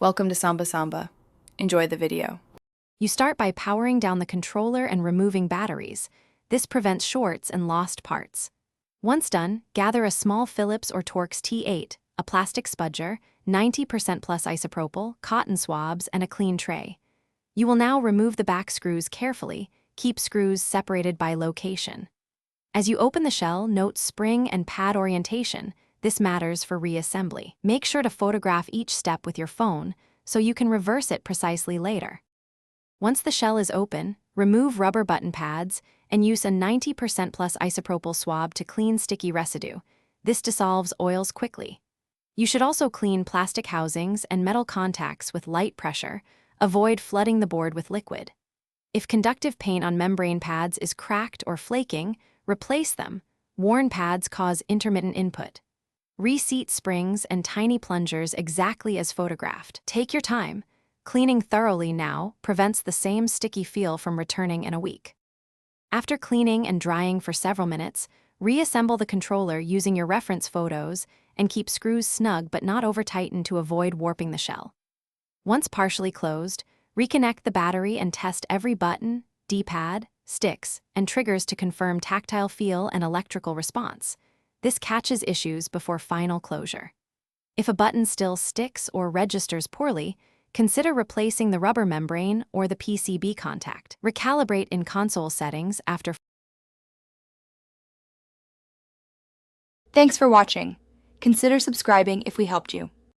Welcome to Samba Samba. Enjoy the video. You start by powering down the controller and removing batteries. This prevents shorts and lost parts. Once done, gather a small Phillips or Torx T8, a plastic spudger, 90% plus isopropyl, cotton swabs, and a clean tray. You will now remove the back screws carefully. Keep screws separated by location. As you open the shell, note spring and pad orientation. This matters for reassembly. Make sure to photograph each step with your phone so you can reverse it precisely later. Once the shell is open, remove rubber button pads and use a 90% plus isopropyl swab to clean sticky residue. This dissolves oils quickly. You should also clean plastic housings and metal contacts with light pressure. Avoid flooding the board with liquid. If conductive paint on membrane pads is cracked or flaking, replace them. Worn pads cause intermittent input. Reseat springs and tiny plungers exactly as photographed. Take your time. Cleaning thoroughly now prevents the same sticky feel from returning in a week. After cleaning and drying for several minutes, reassemble the controller using your reference photos and keep screws snug but not over-tightened to avoid warping the shell. Once partially closed, reconnect the battery and test every button, D-pad, sticks, and triggers to confirm tactile feel and electrical response. This catches issues before final closure. If a button still sticks or registers poorly, consider replacing the rubber membrane or the PCB contact. Recalibrate in console settings after. Thanks for watching. Consider subscribing if we helped you.